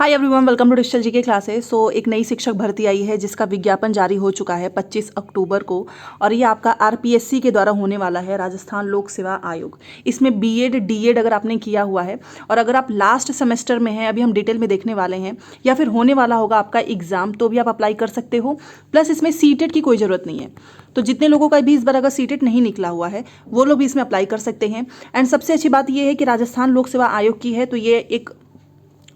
Hi everyone, welcome to digital GK classes. एक नई शिक्षक भर्ती आई है जिसका विज्ञापन जारी हो चुका है 25 अक्टूबर को, और ये आपका आरपीएससी के द्वारा होने वाला है, राजस्थान लोक सेवा आयोग। इसमें बीएड डीएड अगर आपने किया हुआ है और अगर आप लास्ट सेमेस्टर में हैं, अभी हम डिटेल में देखने वाले हैं, या फिर होने वाला होगा आपका एग्जाम, तो भी आप अप्लाई कर सकते हो। प्लस इसमें सीटेट की कोई ज़रूरत नहीं है, तो जितने लोगों का भी इस बार अगर सीटेट नहीं निकला हुआ है वो लोग भी इसमें अप्लाई कर सकते हैं। एंड सबसे अच्छी बात यह है कि राजस्थान लोक सेवा आयोग की है, तो ये एक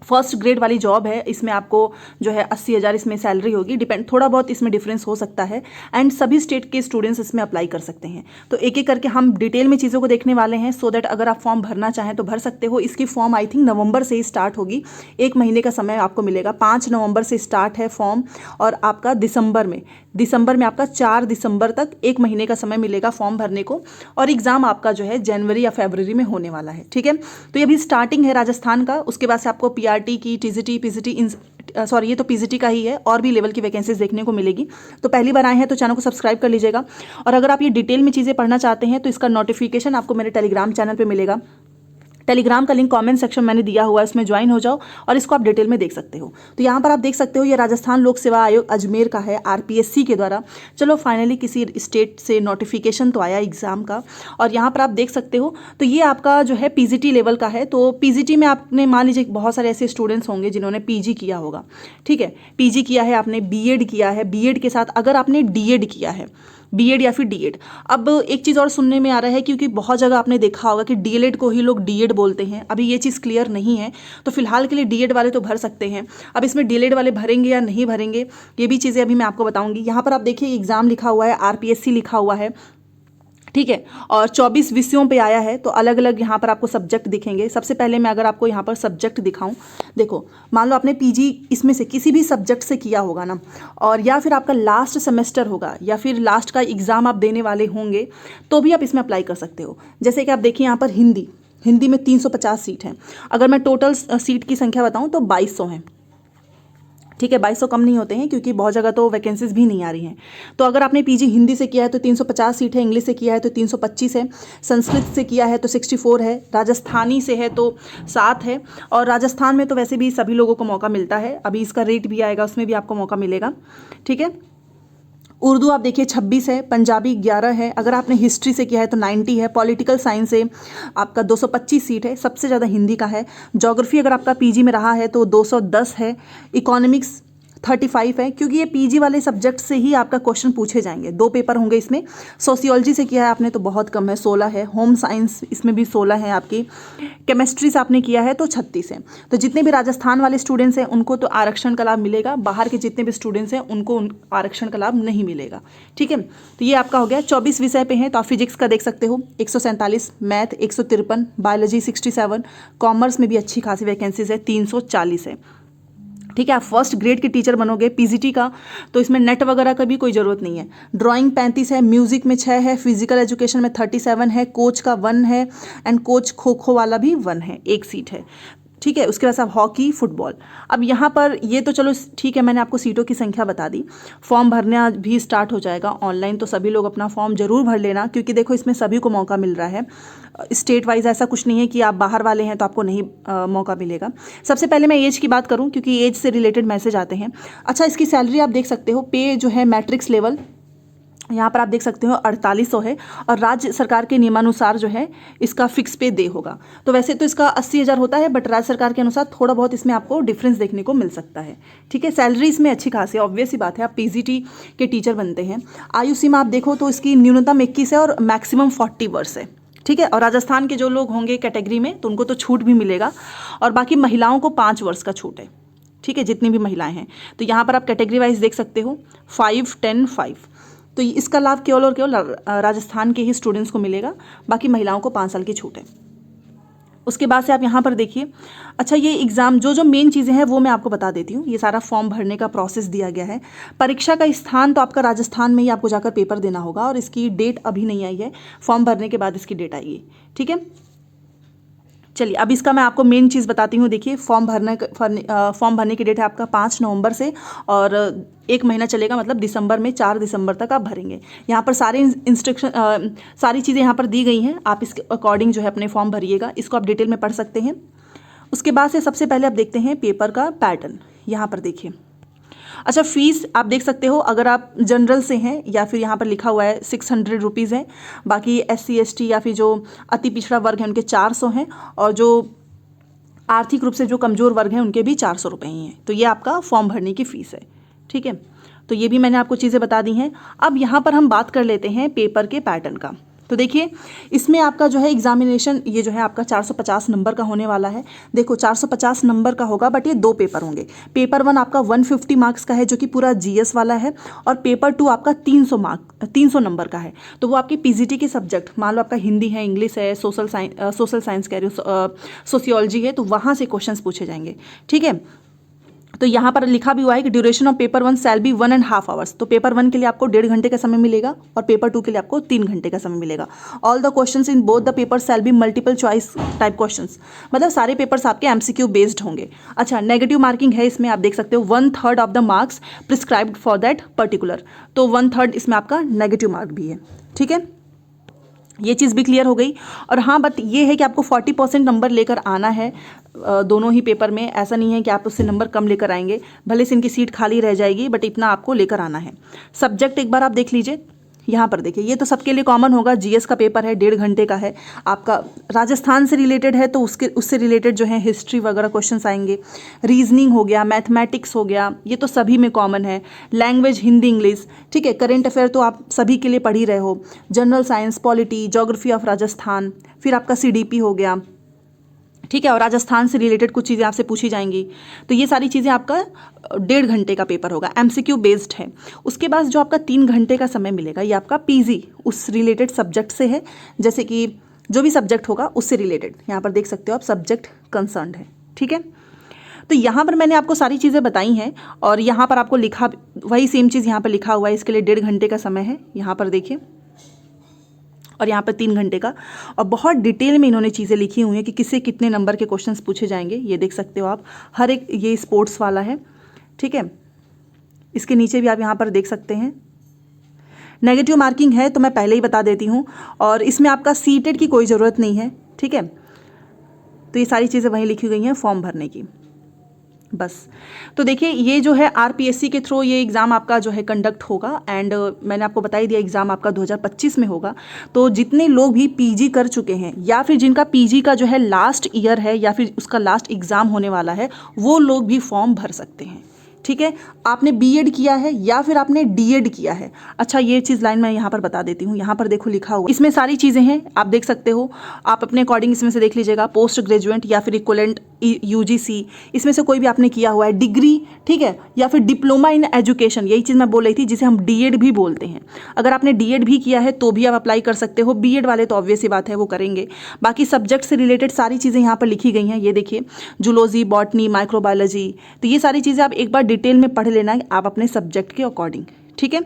फर्स्ट ग्रेड वाली जॉब है। इसमें आपको जो है 80,000 इसमें सैलरी होगी, डिपेंड थोड़ा बहुत इसमें डिफरेंस हो सकता है। एंड सभी स्टेट के स्टूडेंट्स इसमें अप्लाई कर सकते हैं। तो एक एक करके हम डिटेल में चीज़ों को देखने वाले हैं, सो दैट अगर आप फॉर्म भरना चाहें तो भर सकते हो। इसकी फॉर्म आई थिंक नवंबर से ही स्टार्ट होगी, 1 महीने का समय आपको मिलेगा। 5 नवंबर से स्टार्ट है फॉर्म, और आपका दिसंबर में आपका 4 दिसंबर तक 1 महीने का समय मिलेगा फॉर्म भरने को। और एग्ज़ाम आपका जो है जनवरी या फरवरी में होने वाला है। ठीक है, तो ये अभी स्टार्टिंग है राजस्थान का। उसके बाद से आपको पीआरटी की, टीजीटी, पीजीटी, सॉरी ये तो पीजीटी का ही है, और भी लेवल की वैकेंसीज देखने को मिलेगी। तो पहली बार आए हैं तो चैनल को सब्सक्राइब कर लीजिएगा। और अगर आप ये डिटेल में चीज़ें पढ़ना चाहते हैं तो इसका नोटिफिकेशन आपको मेरे टेलीग्राम चैनल पर मिलेगा। टेलीग्राम का लिंक कमेंट सेक्शन मैंने दिया हुआ है, उसमें ज्वाइन हो जाओ और इसको आप डिटेल में देख सकते हो। तो यहाँ पर आप देख सकते हो ये राजस्थान लोक सेवा आयोग अजमेर का है, आरपीएससी के द्वारा। चलो फाइनली किसी स्टेट से नोटिफिकेशन तो आया एग्जाम का, और यहाँ पर आप देख सकते हो। तो ये आपका जो है पीजीटी लेवल का है। तो पीजीटी में आपने मान लीजिए बहुत सारे ऐसे स्टूडेंट्स होंगे जिन्होंने पीजी किया होगा। ठीक है, पीजी किया है आपने, बीएड किया है, बीएड के साथ अगर आपने डीएड किया है, बीएड या फिर डीएड। अब एक चीज़ और सुनने में आ रहा है, क्योंकि बहुत जगह आपने देखा होगा कि डीएलएड को ही लोग डीएड बोलते हैं। अभी ये चीज़ क्लियर नहीं है, तो फिलहाल के लिए डीएड वाले तो भर सकते हैं। अब इसमें डीएलएड वाले भरेंगे या नहीं भरेंगे, ये भी चीज़ें अभी मैं आपको बताऊंगी। यहाँ पर आप देखिए एग्जाम लिखा हुआ है, आरपीएससी लिखा हुआ है। ठीक है, और 24 विषयों पे आया है। तो अलग अलग यहाँ पर आपको सब्जेक्ट दिखेंगे। सबसे पहले मैं अगर आपको यहाँ पर सब्जेक्ट दिखाऊं, देखो मान लो आपने पीजी इसमें से किसी भी सब्जेक्ट से किया होगा ना, और या फिर आपका लास्ट सेमेस्टर होगा, या फिर लास्ट का एग्ज़ाम आप देने वाले होंगे, तो भी आप इसमें अप्लाई कर सकते हो। जैसे कि आप देखिए यहाँ पर हिंदी में 350 सीट हैं। अगर मैं टोटल सीट की संख्या बताऊँ तो 2200 हैं। ठीक है, 2200 कम नहीं होते हैं, क्योंकि बहुत जगह तो वैकेंसीज भी नहीं आ रही हैं। तो अगर आपने पीजी हिंदी से किया है तो 350 सीट है, इंग्लिश से किया है तो 325 है, संस्कृत से किया है तो 64 है, राजस्थानी से है तो 7 है। और राजस्थान में तो वैसे भी सभी लोगों को मौका मिलता है, अभी इसका रेट भी आएगा, उसमें भी आपको मौका मिलेगा। ठीक है, उर्दू आप देखिए 26 है, पंजाबी 11 है, अगर आपने हिस्ट्री से किया है तो 90 है, पॉलिटिकल साइंस से आपका 225 सीट है, सबसे ज़्यादा हिंदी का है। ज्योग्राफी अगर आपका पीजी में रहा है तो 210 है, इकोनॉमिक्स 35 है, क्योंकि ये पीजी वाले सब्जेक्ट से ही आपका क्वेश्चन पूछे जाएंगे। 2 पेपर होंगे इसमें। सोशियोलॉजी से किया है आपने तो बहुत कम है, 16 है। होम साइंस इसमें भी 16 है आपकी। केमिस्ट्री से आपने किया है तो 36 है। तो जितने भी राजस्थान वाले स्टूडेंट्स हैं उनको तो आरक्षण का लाभ मिलेगा, बाहर के जितने भी स्टूडेंट्स हैं उनको आरक्षण का लाभ नहीं मिलेगा। ठीक है, तो ये आपका हो गया। 24 विषय पे हैं, तो आप फिजिक्स का देख सकते हो 147, मैथ 153, बायोलॉजी 67, कॉमर्स में भी अच्छी खासी वैकेंसीज है, 340 है। ठीक है, आप फर्स्ट ग्रेड के टीचर बनोगे पीजीटी का, तो इसमें नेट वगैरह का भी कोई ज़रूरत नहीं है। ड्राइंग 35 है, म्यूजिक में 6 है, फिजिकल एजुकेशन में 37 है, कोच का 1 है, एंड कोच खो खो वाला भी 1 है, 1 सीट है। ठीक है, उसके बाद आप हॉकी, फुटबॉल। अब यहाँ पर ये तो चलो ठीक है, मैंने आपको सीटों की संख्या बता दी। फॉर्म भरना भी स्टार्ट हो जाएगा ऑनलाइन, तो सभी लोग अपना फॉर्म जरूर भर लेना, क्योंकि देखो इसमें सभी को मौका मिल रहा है। स्टेट वाइज ऐसा कुछ नहीं है कि आप बाहर वाले हैं तो आपको नहीं मौका मिलेगा। सबसे पहले मैं एज की बात करूँ, क्योंकि एज से रिलेटेड मैसेज आते हैं। अच्छा, इसकी सैलरी आप देख सकते हो, पे जो है मैट्रिक्स लेवल यहाँ पर आप देख सकते हो 4800 है, और राज्य सरकार के नियमानुसार जो है इसका फिक्स पे दे होगा। तो वैसे तो इसका 80,000 होता है, बट राज्य सरकार के अनुसार थोड़ा बहुत इसमें आपको डिफरेंस देखने को मिल सकता है। ठीक है, सैलरी इसमें अच्छी खासी है, ऑब्वियस ही बात है, आप पीजीटी के टीचर बनते हैं। आयु सीमा आप देखो तो इसकी न्यूनतम 21 है और मैक्सिमम 40 वर्ष है। ठीक है, और राजस्थान के जो लोग होंगे कैटेगरी में तो उनको तो छूट भी मिलेगा, और बाकी महिलाओं को 5 वर्ष का छूट है। ठीक है, जितनी भी महिलाएं हैं, तो यहाँ पर आप कैटेगरी वाइज देख सकते हो 5, 10, 5। तो इसका लाभ केवल और केवल राजस्थान के ही स्टूडेंट्स को मिलेगा, बाकी महिलाओं को 5 साल की छूट है। उसके बाद से आप यहाँ पर देखिए। अच्छा, ये एग्ज़ाम जो मेन चीज़ें हैं वो मैं आपको बता देती हूँ। ये सारा फॉर्म भरने का प्रोसेस दिया गया है। परीक्षा का स्थान तो आपका राजस्थान में ही आपको जाकर पेपर देना होगा, और इसकी डेट अभी नहीं आई है, फॉर्म भरने के बाद इसकी डेट आएगी। ठीक है, चलिए अब इसका मैं आपको मेन चीज़ बताती हूँ। देखिए, फॉर्म भरने की डेट है आपका 5 नवंबर से, और 1 महीना चलेगा, मतलब दिसंबर में 4 दिसंबर तक आप भरेंगे। यहाँ पर सारे इंस्ट्रक्शन, सारी चीज़ें यहाँ पर दी गई हैं, आप इसके अकॉर्डिंग जो है अपने फॉर्म भरिएगा। इसको आप डिटेल में पढ़ सकते हैं। उसके बाद से सबसे पहले आप देखते हैं पेपर का पैटर्न। यहाँ पर देखिए, अच्छा फीस आप देख सकते हो, अगर आप जनरल से हैं या फिर यहाँ पर लिखा हुआ है 600 रुपीज़ है। बाकी SC ST या फिर जो अति पिछड़ा वर्ग है उनके 400 हैं, और जो आर्थिक रूप से जो कमज़ोर वर्ग हैं उनके भी 400 रुपये ही हैं। तो ये आपका फॉर्म भरने की फ़ीस है, ठीक है। तो ये भी मैंने आपको चीज़ें बता दी हैं। अब यहाँ पर हम बात कर लेते हैं पेपर के पैटर्न का। तो देखिए, इसमें आपका जो है एग्जामिनेशन ये जो है आपका 450 नंबर का होने वाला है। देखो 450 नंबर का होगा, बट ये 2 पेपर होंगे। पेपर 1 आपका 150 मार्क्स का है जो कि पूरा GS वाला है, और पेपर 2 आपका 300 नंबर का है। तो वो आपके PGT के सब्जेक्ट, मान लो आपका हिंदी है, इंग्लिश है, सोशल साइंस कह रही हूँ, सोशियोलॉजी है, तो वहाँ से क्वेश्चंस पूछे जाएंगे, ठीक है। तो यहाँ पर लिखा भी हुआ है कि duration of paper 1 shall be 1.5 hours. तो पेपर 1 के लिए आपको 1.5 घंटे का समय मिलेगा, और पेपर 2 के लिए आपको 3 घंटे का समय मिलेगा। All the questions in both the paper shall be multiple choice type questions, मतलब सारे पेपर्स आपके MCQ बेस्ड होंगे। अच्छा, नेगेटिव मार्किंग है इसमें, आप देख सकते हो 1/3 of the marks prescribed for that particular. तो 1/3 इसमें आपका नेगेटिव मार्क भी है, ठीक है। ये चीज़ भी क्लियर हो गई। और हाँ, बट ये है कि आपको 40% नंबर लेकर आना है दोनों ही पेपर में। ऐसा नहीं है कि आप उससे नंबर कम लेकर आएंगे, भले से इनकी सीट खाली रह जाएगी, बट इतना आपको लेकर आना है। सब्जेक्ट एक बार आप देख लीजिए, यहाँ पर देखिए, ये तो सबके लिए कॉमन होगा। GS का पेपर है, 1.5 घंटे का है। आपका राजस्थान से रिलेटेड है तो उससे रिलेटेड जो है हिस्ट्री वगैरह क्वेश्चंस आएंगे। रीजनिंग हो गया, मैथमेटिक्स हो गया, ये तो सभी में कॉमन है। लैंग्वेज हिंदी इंग्लिश, ठीक है। करेंट अफेयर तो आप सभी के लिए पढ़ ही रहे हो। General science, polity, geography of Rajasthan, फिर आपका CDP हो गया, ठीक है। और राजस्थान से रिलेटेड कुछ चीज़ें आपसे पूछी जाएंगी। तो ये सारी चीज़ें आपका 1.5 घंटे का पेपर होगा, MCQ बेस्ड है। उसके बाद जो आपका 3 घंटे का समय मिलेगा, ये आपका PG उस रिलेटेड सब्जेक्ट से है, जैसे कि जो भी सब्जेक्ट होगा उससे रिलेटेड। यहाँ पर देख सकते हो आप, सब्जेक्ट कंसर्न्ड है, ठीक है। तो यहाँ पर मैंने आपको सारी चीज़ें बताई हैं, और यहाँ पर आपको लिखा वही सेम चीज़ यहाँ पर लिखा हुआ है। इसके लिए 1.5 घंटे का समय है, यहाँ पर देखिए, और यहाँ पर 3 घंटे का। और बहुत डिटेल में इन्होंने चीज़ें लिखी हुई हैं कि किससे कितने नंबर के क्वेश्चंस पूछे जाएंगे। ये देख सकते हो आप, हर एक, ये स्पोर्ट्स वाला है, ठीक है। इसके नीचे भी आप यहाँ पर देख सकते हैं। नेगेटिव मार्किंग है तो मैं पहले ही बता देती हूँ, और इसमें आपका सीटेड की कोई ज़रूरत नहीं है, ठीक है। तो ये सारी चीज़ें वहीं लिखी गई हैं फॉर्म भरने की, बस। तो देखिए, ये जो है RPSC के थ्रू ये एग्ज़ाम आपका जो है कंडक्ट होगा, एंड मैंने आपको बता ही दिया एग्ज़ाम आपका 2025 में होगा। तो जितने लोग भी PG कर चुके हैं, या फिर जिनका PG का जो है लास्ट ईयर है, या फिर उसका लास्ट एग्ज़ाम होने वाला है, वो लोग भी फॉर्म भर सकते हैं, ठीक है। आपने B.Ed किया है या फिर आपने D.Ed किया है। अच्छा, ये चीज़ लाइन मैं यहाँ पर बता देती हूँ। यहाँ पर देखो लिखा हुआ, इसमें सारी चीज़ें हैं, आप देख सकते हो। आप अपने अकॉर्डिंग इसमें से देख लीजिएगा। पोस्ट ग्रेजुएट या फिर इक्वलेंट UGC, इसमें से कोई भी आपने किया हुआ है। डिग्री, ठीक है, या फिर डिप्लोमा इन एजुकेशन, यही चीज़ मैं बोल रही थी, जिसे हम D.Ed भी बोलते हैं। अगर आपने D.Ed भी किया है तो भी आप अप्लाई कर सकते हो। B.Ed वाले तो ऑब्वियस ही बात है, वो करेंगे। बाकी सब्जेक्ट से रिलेटेड सारी चीज़ें यहाँ पर लिखी गई हैं। ये देखिए, जूलॉजी, बॉटनी, माइक्रोबायोलॉजी, तो ये सारी चीज़ें आप एक बार डिटेल में पढ़ लेना है आप अपने सब्जेक्ट के अकॉर्डिंग, ठीक है।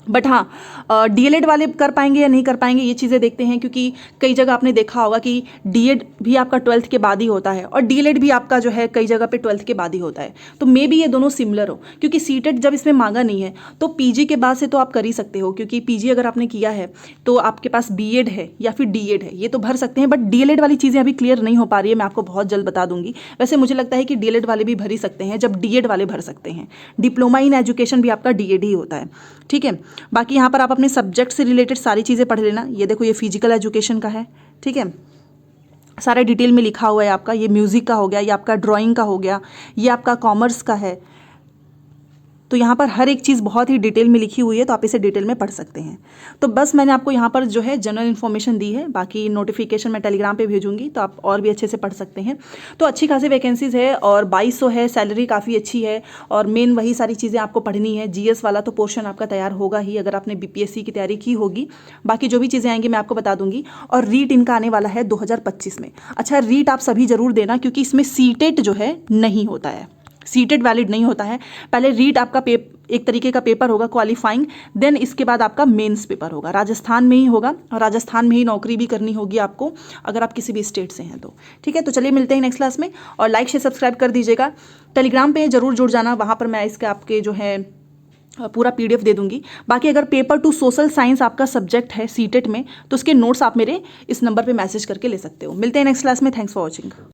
बट हाँ, D.Ed वाले कर पाएंगे या नहीं कर पाएंगे, ये चीज़ें देखते हैं, क्योंकि कई जगह आपने देखा होगा कि D.Ed भी आपका 12th के बाद ही होता है, और D.Ed भी आपका जो है कई जगह पे 12th के बाद ही होता है। तो मे बी ये दोनों सिमिलर हो, क्योंकि सीटेट जब इसमें मांगा नहीं है तो PG के बाद से तो आप कर ही सकते हो, क्योंकि PG अगर आपने किया है तो आपके पास B.Ed है या फिर D.Ed है, ये तो भर सकते हैं। बट D.Ed वाली चीज़ें अभी क्लियर नहीं हो पा रही है, मैं आपको बहुत जल्द बता दूंगी। वैसे मुझे लगता है कि D.Ed वाले भी भर ही सकते हैं, जब D.Ed वाले भर सकते हैं। डिप्लोमा इन एजुकेशन भी आपका D.Ed ही होता है, ठीक है। बाकी यहाँ पर आप अपने सब्जेक्ट से रिलेटेड सारी चीज़ें पढ़ लेना। ये देखो, ये फिजिकल एजुकेशन का है, ठीक है, सारा डिटेल में लिखा हुआ है आपका। ये म्यूज़िक का हो गया, ये आपका ड्राइंग का हो गया, ये आपका कॉमर्स का है। तो यहाँ पर हर एक चीज़ बहुत ही डिटेल में लिखी हुई है, तो आप इसे डिटेल में पढ़ सकते हैं। तो बस मैंने आपको यहाँ पर जो है जनरल इन्फॉर्मेशन दी है, बाकी नोटिफिकेशन मैं टेलीग्राम पे भेजूंगी, तो आप और भी अच्छे से पढ़ सकते हैं। तो अच्छी खासी वैकेंसीज़ है, और 2200 है, सैलरी काफ़ी अच्छी है, और मेन वही सारी चीज़ें आपको पढ़नी है। GS वाला तो पोर्शन आपका तैयार होगा ही, अगर आपने BPSC की तैयारी की होगी। बाकी जो भी चीज़ें आएंगी मैं आपको बता दूंगी। और रीट इनका आने वाला है 2025 में। अच्छा, रीट आप सभी ज़रूर देना, क्योंकि इसमें सीटेट जो है नहीं होता है, सीटेट वैलिड नहीं होता है। पहले रीट आपका एक तरीके का पेपर होगा क्वालिफाइंग, देन इसके बाद आपका मेंस पेपर होगा। राजस्थान में ही होगा, और राजस्थान में ही नौकरी भी करनी होगी आपको, अगर आप किसी भी स्टेट से हैं तो। ठीक है, तो चलिए मिलते हैं नेक्स्ट क्लास में, और लाइक शेयर सब्सक्राइब कर दीजिएगा। टेलीग्राम पे जरूर जुड़ जाना, वहाँ पर मैं इसके आपके जो है पूरा PDF दे दूंगी। बाकी अगर पेपर 2 सोशल साइंस आपका सब्जेक्ट है सीटेट में, तो उसके नोट्स आप मेरे इस नंबर पे मैसेज करके ले सकते हो। मिलते हैं नेक्स्ट क्लास में। Thanks for watching.